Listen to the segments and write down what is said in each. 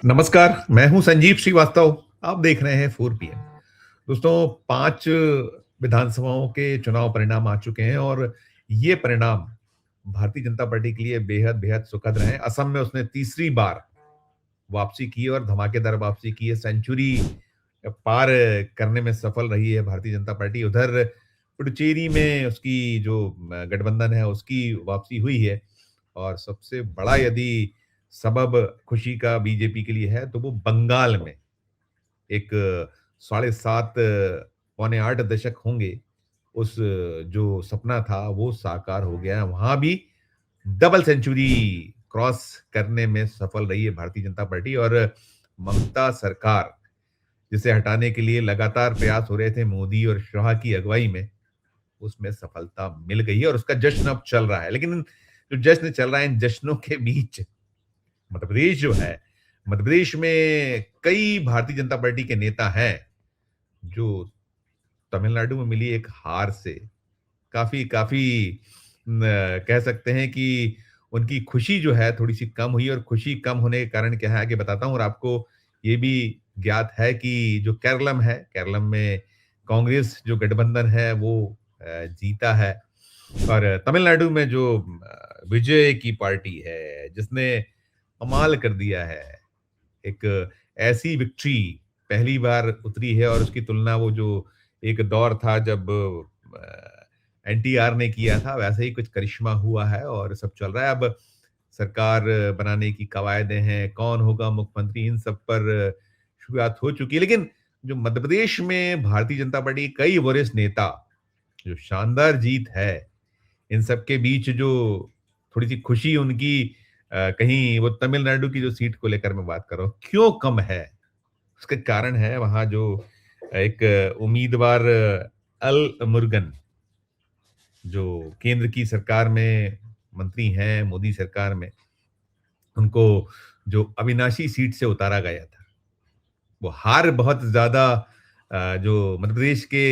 नमस्कार, मैं हूं संजीव श्रीवास्तव। आप देख रहे हैं 4 पीएम। दोस्तों, 5 विधानसभाओं के चुनाव परिणाम आ चुके हैं और ये परिणाम भारतीय जनता पार्टी के लिए बेहद-बेहद सुखद रहे हैं। असम में उसने तीसरी बार वापसी की और धमाकेदार वापसी की है। सेंचुरी पार करने में सफल रही है भारतीय जनता पार्टी। उधर पुडुचेरी में उसकी जो गठबंधन है, उसकी वापसी हुई है और सबसे बड़ा यदि सबब खुशी का बीजेपी के लिए है, तो वो बंगाल में एक साढ़े 7 पौने 8 दशक होंगे, उस जो सपना था, वो साकार हो गया है। वहाँ भी डबल सेंचुरी क्रॉस करने में सफल रही है भारतीय जनता पार्टी और ममता सरकार, जिसे हटाने के लिए लगातार प्रयास हो रहे थे मोदी और शाह की अगुवाई में, उसमें सफलता मिल गई है और उसका जश्न अब चल रहा है। लेकिन जो जश्न चल रहा है, इन जश्नों के बीच मध्य प्रदेश जो है, मध्य प्रदेश में कई भारतीय जनता पार्टी के नेता हैं, जो तमिलनाडु में मिली एक हार से काफ़ी काफ़ी कह सकते हैं कि उनकी खुशी जो है थोड़ी-सी कम हुई और खुशी कम होने के कारण क्या है आगे बताता हूँ और आपको ये भी ज्ञात है कि जो केरलम है, केरलम में कांग्रेस जो गठबंधन है वो जीता है और तमिलनाडु में जो विजय की पार्टी है, जिसने कमाल कर दिया है। एक ऐसी विक्ट्री पहली बार उतरी है और उसकी तुलना वो जो एक दौर था जब एनटीआर ने किया था, वैसे ही कुछ करिश्मा हुआ है और सब चल रहा है। अब सरकार बनाने की कवायदें हैं, कौन होगा मुख्यमंत्री, इन सब पर शुरुआत हो चुकी है। लेकिन जो मध्य प्रदेश में भारतीय जनता पार्टी के कई वरिष्ठ नेता, जो शानदार जीत है, इन सब के बीच जो थोड़ी-सी खुशी उनकी कहीं वो तमिलनाडु की जो सीट को लेकर मैं बात कर रहा हूँ, क्यों कम है? उसका कारण है वहाँ जो एक उम्मीदवार अल मुरुगन, जो केंद्र की सरकार में मंत्री हैं, मोदी सरकार में, उनको जो अविनाशी सीट से उतारा गया था। वो हार बहुत ज़्यादा जो मध्य प्रदेश के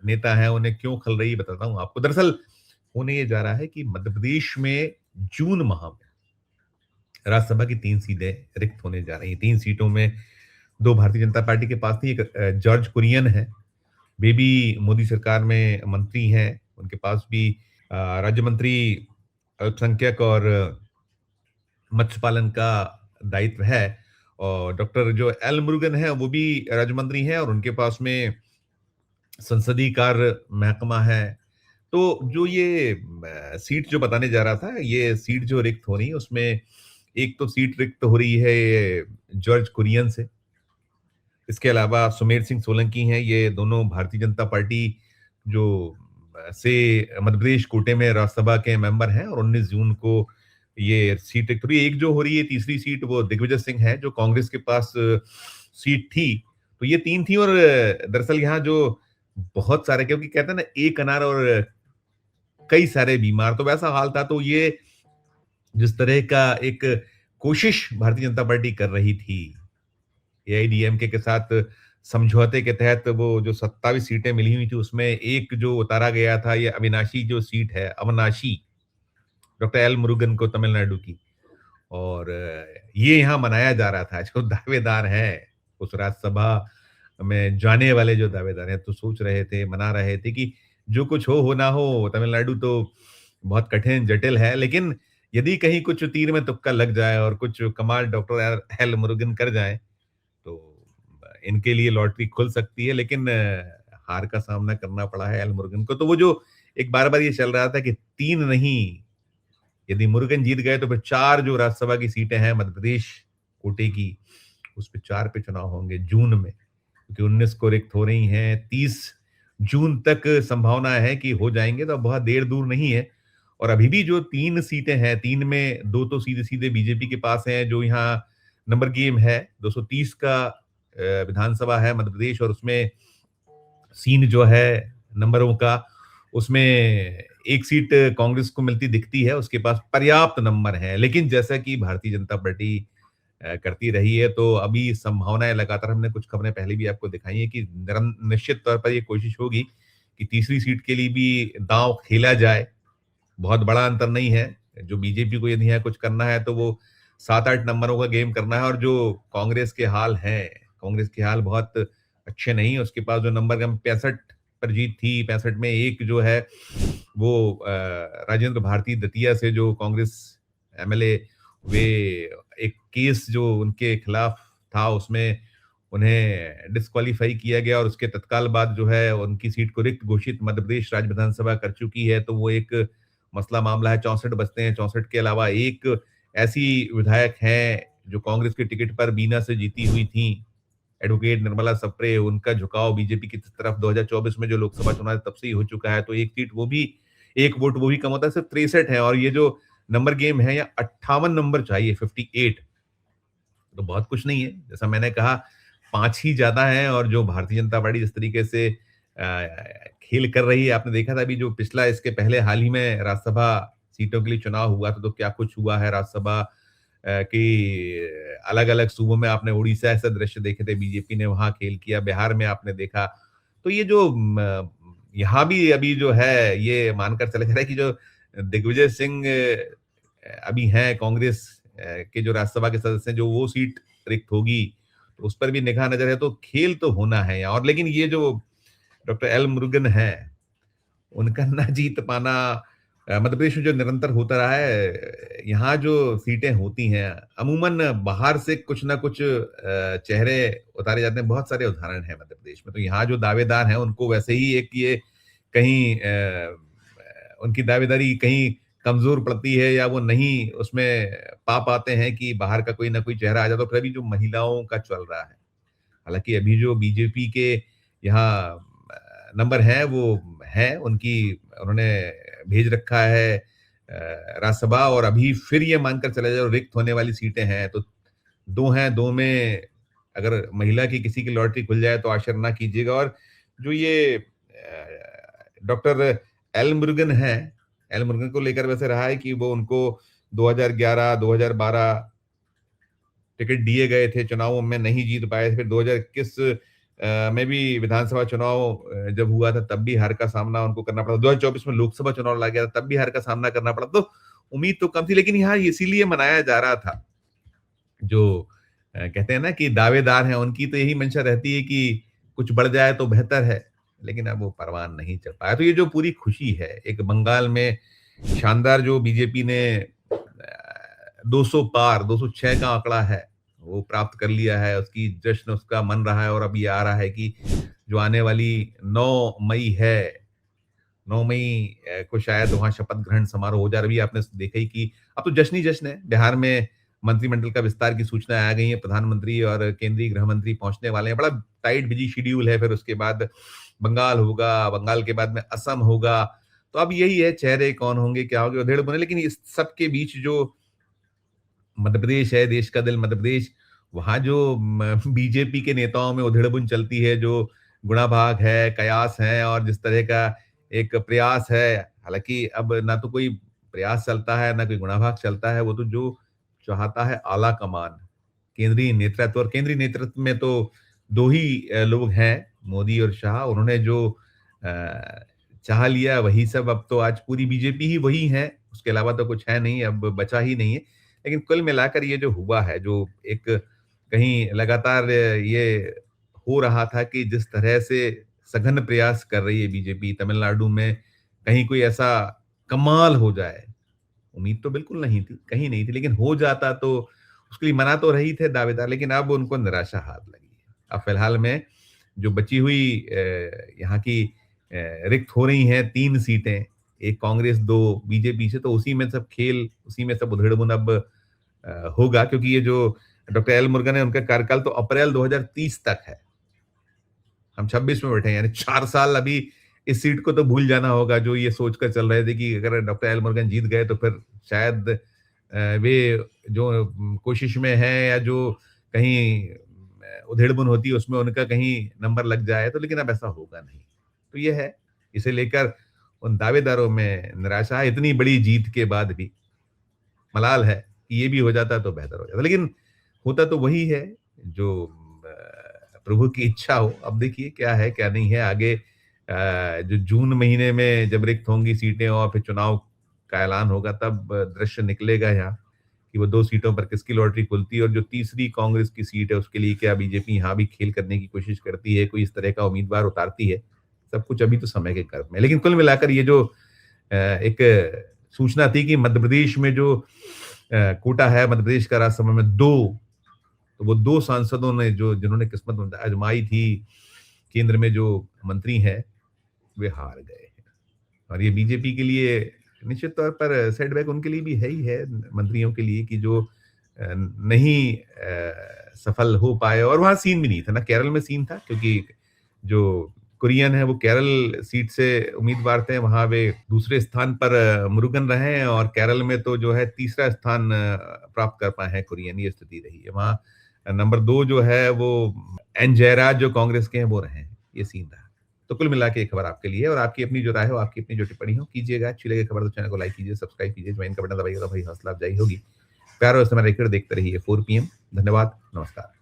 नेता हैं, उन्हें क्यों खल रही है बताता हूँ आपको। दरअसल होने ये जा रहा है कि मध्य प्रदेश में जून माह में राज्यसभा की 3 सीटें रिक्त होने जा रही हैं। 3 सीटों में 2 भारतीय जनता पार्टी के पास थी, एक जॉर्ज कुरियन है, वे भी मोदी सरकार में मंत्री हैं, उनके पास भी राज्य मंत्री अल्पसंख्यक और मत्स्य पालन का दायित्व है और डॉक्टर जो एल मुरुगन है, वो भी राज्य मंत्री हैं और उनके पास में संसदीय कार्य महकमा है। तो जो ये सीट जो बताने जा रहा था, ये सीट जो रिक्त हो रही है, उसमें एक तो सीट रिक्त हो रही है ये जॉर्ज कुरियन से। इसके अलावा सुमेर सिंह सोलंकी हैं, ये दोनों भारतीय जनता पार्टी जो से मध्य प्रदेश कोटे में राज्यसभा के मेंबर हैं और 19 जून को ये सीट रिक्त हो रही है। एक जो हो रही है तीसरी सीट वो दिग्विजय सिंह है, जो कांग्रेस के पास सीट थी। तो ये 3 थी और दरअसल यहाँ जो बहुत सारे, क्योंकि कहते हैं ना एक अनार और कई सारे बीमार, तो वैसा हाल था। तो ये जिस तरह का एक कोशिश भारतीय जनता पार्टी कर रही थी, एआईडीएमके के साथ समझौते के तहत वो जो 27 सीटें मिली हुई थी, उसमें एक जो उतारा गया था, ये अविनाशी जो सीट है, अविनाशी, डॉक्टर एल मुरुगन को तमिलनाडु की। और ये यहाँ मनाया जा रहा था। जो दावेदार हैं, उस राज्यसभा में जाने वाले जो दावेदार हैं, तो सोच रहे थे, मना रहे थे कि जो कुछ हो ना हो, तमिलनाडु तो बहुत कठिन, जटिल है, लेकिन यदि कहीं कुछ तीर में तुक्का लग जाए और कुछ कमाल डॉक्टर एल मुरुगन कर जाएँ, तो इनके लिए लॉटरी खुल सकती है। लेकिन हार का सामना करना पड़ा है एल मुरुगन को। तो वो जो एक बार-बार ये चल रहा था कि 3 नहीं, यदि मुरुगन जीत गए तो फिर 4 जो राज्यसभा की सीटें हैं मध्य प्रदेश कोटे की, उस पे 4 पे चुनाव होंगे जून में, क्योंकि 19 को रिक्त हो रही हैं, 30 जून तक संभावना है कि हो जाएँगे, तो अब बहुत देर दूर नहीं है। और अभी भी जो 3 सीटें हैं, 3 में 2 तो सीधे-सीधे बीजेपी के पास हैं, जो यहाँ नंबर गेम है, 230 का विधानसभा है मध्य प्रदेश और उसमें सीन जो है नंबरों का, उसमें एक सीट कांग्रेस को मिलती दिखती है, उसके पास पर्याप्त नंबर हैं। लेकिन जैसा कि भारतीय जनता पार्टी करती रही है, तो अभी संभावनाएँ लगातार, हमने कुछ खबरें पहले भी आपको दिखाई हैं कि निश्चित तौर पर ये कोशिश होगी कि तीसरी सीट के लिए भी दाँव खेला जाए। बहुत बड़ा अंतर नहीं है। जो बीजेपी को यदि यहाँ कुछ करना है, तो वो 7-8 नंबरों का गेम करना है। और जो कांग्रेस के हाल हैं, कांग्रेस के हाल बहुत अच्छे नहीं है। उसके पास जो नंबर कम 65 पर जीत थी, 65 में एक जो है वो राजेंद्र भारती दतिया से जो कांग्रेस एमएलए, वे एक केस जो उनके खिलाफ था उसमें उन्हें डिस्क्वालीफाई किया गया और उसके तत्काल बाद जो है उनकी सीट को रिक्त घोषित मध्य प्रदेश राज्य विधानसभा कर चुकी है। तो वो एक मसला मामला है। 64 बचते हैं। 64 के अलावा एक ऐसी विधायक हैं जो कांग्रेस के टिकट पर बीना से जीती हुई थी, एडवोकेट निर्मला सप्रे। उनका झुकाव बीजेपी की तरफ 2024 में जो लोकसभा चुनाव है, तब से ही हो चुका है। तो एक सीट वो भी, एक वोट वो भी कम होता है। सिर्फ 63 है और ये जो नंबर गेम है, या 58 नंबर चाहिए, 58, तो बहुत कुछ नहीं है। जैसा मैंने कहा, 5 ही ज्यादा हैं। और जो भारतीय जनता पार्टी जिस तरीके से खेल कर रही है, आपने देखा था अभी जो पिछला, इसके पहले हाल ही में राज्यसभा सीटों के लिए चुनाव हुआ था, तो क्या कुछ हुआ है राज्यसभा की अलग अलग सूबों में। आपने उड़ीसा ऐसे दृश्य देखे थे, बीजेपी ने वहां खेल किया। बिहार में आपने देखा। तो ये जो यहाँ भी अभी जो है, ये मानकर चले जा रहा है कि जो दिग्विजय सिंह अभी हैं कांग्रेस के जो राज्यसभा के सदस्य हैं, जो वो सीट रिक्त होगी, तो उस पर भी निगाह नजर है। तो खेल तो होना है यहाँ। और लेकिन ये जो डॉक्टर एल मुरुगन है, उनका ना जीत पाना मध्य प्रदेश में जो निरंतर होता रहा है। यहाँ जो सीटें होती हैं, अमूमन बाहर से कुछ ना कुछ चेहरे उतारे जाते हैं। बहुत सारे उदाहरण हैं मध्य प्रदेश में। तो यहाँ जो दावेदार हैं, उनको वैसे ही एक ये कहीं उनकी दावेदारी कहीं कमजोर पड़ती है, या वो नहीं उसमें पा पाते हैं कि बाहर का कोई ना कोई चेहरा आ जाए। तो फिर अभी जो महिलाओं का चल रहा है, हालांकि अभी जो बीजेपी के यहाँ नंबर है वो है उनकी, उन्होंने भेज रखा है राज्यसभा। और अभी फिर ये मानकर चले जाओ रिक्त होने वाली सीटें हैं तो दो हैं। दो में अगर महिला की किसी की लॉटरी खुल जाए तो आश्चर्य ना कीजिएगा। और जो ये डॉक्टर एल मुरुगन है, एल मुरुगन को लेकर वैसे रहा है कि वो उनको 2011 2012 टिकट दिए गए थे, चुनावों में नहीं जीत पाए। फिर 2021 में भी विधानसभा चुनाव जब हुआ था, तब भी हार का सामना उनको करना पड़ा। 2024 में लोकसभा चुनाव लग गया था, तब भी हार का सामना करना पड़ा। तो उम्मीद तो कम थी, लेकिन यहाँ इसीलिए मनाया जा रहा था। जो कहते हैं ना कि दावेदार हैं, उनकी तो यही मंशा रहती है कि कुछ बढ़ जाए तो बेहतर है, लेकिन अब वो परवान नहीं चढ़ पाया। तो ये जो पूरी खुशी है, एक बंगाल में शानदार जो बीजेपी ने 200 पार 206 का आंकड़ा है वो प्राप्त कर लिया है, उसकी जश्न उसका मन रहा है। और अभी आ रहा है कि जो आने वाली 9 मई है, 9 मई को शायद वहां शपथ ग्रहण समारोह हो जा रहा है। अभी आपने देखा ही कि अब तो जश्न ही जश्न है। बिहार में मंत्रिमंडल का विस्तार की सूचना आ गई है। प्रधानमंत्री और केंद्रीय गृह मंत्री पहुंचने वाले हैं। बड़ा टाइट बिजी शेड्यूल है। फिर उसके बाद बंगाल होगा, बंगाल के बाद में असम होगा। तो अब यही है, चेहरे कौन होंगे, क्या होंगे, उधेड़ बुने। लेकिन इस सब के बीच जो मध्य प्रदेश है, देश का दिल मध्य प्रदेश, वहां जो बीजेपी के नेताओं में उधेड़बुन चलती है, जो गुणाभाग है, कयास है, और जिस तरह का एक प्रयास है। हालांकि अब ना तो कोई प्रयास चलता है, ना कोई गुणाभाग चलता है। वो तो जो चाहता है आला कमान, केंद्रीय नेतृत्व। और केंद्रीय नेतृत्व में तो दो ही लोग हैं, मोदी और शाह। उन्होंने जो चाह लिया वही सब। अब तो आज पूरी बीजेपी ही वही है, उसके अलावा तो कुछ है नहीं, अब बचा ही नहीं है। लेकिन कुल मिलाकर ये जो हुआ है, जो एक कहीं लगातार ये हो रहा था कि जिस तरह से सघन प्रयास कर रही है बीजेपी तमिलनाडु में, कहीं कोई ऐसा कमाल हो जाए, उम्मीद तो बिल्कुल नहीं थी, कहीं नहीं थी। लेकिन हो जाता तो उसके लिए मना तो रही थे दावेदार, लेकिन अब उनको निराशा हाथ लगी है। अब फिलहाल में जो बची हुई यहाँ की रिक्त हो रही हैं 3 सीटें, एक कांग्रेस, 2 बीजेपी से, तो उसी में सब खेल, उसी में सब उधेड़-बुन अब होगा। क्योंकि ये जो डॉक्टर एल मुरुगन है, उनका कार्यकाल तो अप्रैल 2030 तक है। हम 26 में बैठे हैं, यानी 4 साल अभी इस सीट को तो भूल जाना होगा। जो ये सोचकर चल रहे थे कि अगर डॉक्टर एल मुरुगन जीत गए तो फिर शायद वे जो कोशिश में है, या जो कहीं उधेड़-बुन होती है उसमें उनका कहीं नंबर लग जाए, तो लेकिन अब ऐसा होगा नहीं। तो ये है, इसे लेकर उन दावेदारों में निराशा है। इतनी बड़ी जीत के बाद भी मलाल है कि ये भी हो जाता तो बेहतर हो जाता। लेकिन होता तो वही है जो प्रभु की इच्छा हो। अब देखिए क्या है, क्या नहीं है आगे। जो जून महीने में जब रिक्त होंगी सीटें और फिर चुनाव का ऐलान होगा, तब दृश्य निकलेगा यहाँ कि वो 2 सीटों पर किसकी लॉटरी खुलती है और जो तीसरी कांग्रेस की सीट है उसके लिए क्या बीजेपी यहाँ भी खेल करने की कोशिश करती है, कोई इस तरह का उम्मीदवार उतारती है। सब कुछ अभी तो समय के गर्भ में। लेकिन कुल मिलाकर ये जो एक सूचना थी कि मध्य प्रदेश में जो कोटा है, मध्य प्रदेश का राज्यसभा में 2, तो वो 2 सांसदों ने जो जिन्होंने किस्मत आजमाई थी, केंद्र में जो मंत्री हैं, वे हार गए हैं। और ये बीजेपी के लिए निश्चित तौर पर सेटबैक उनके लिए भी है ही है, मंत्रियों के लिए, कि जो नहीं सफल हो पाए। और वहाँ सीन भी नहीं था ना, केरल में सीन था, क्योंकि जो कुरियन है वो केरल सीट से उम्मीदवार थे, वहाँ वे दूसरे स्थान पर मुरुगन रहे हैं, और केरल में तो जो है तीसरा स्थान प्राप्त कर पाए हैं कुरियन, ये स्थिति रही है। वहाँ नंबर 2 जो है वो एन जयराज जो कांग्रेस के हैं वो रहे हैं, ये सीन रहा। तो कुल मिला के ये खबर आपके लिए, और आपकी अपनी जो राय हो, आपकी अपनी जो टिप्पणी हो, कीजिएगा। अच्छी लगे खबर तो चैनल को लाइक कीजिए, सब्सक्राइब कीजिए, ज्वाइन का बटन दबाइएगा, भाई हौसला अफजाई होगी। प्यार और समय देखते रहिए 4 PM। धन्यवाद, नमस्कार।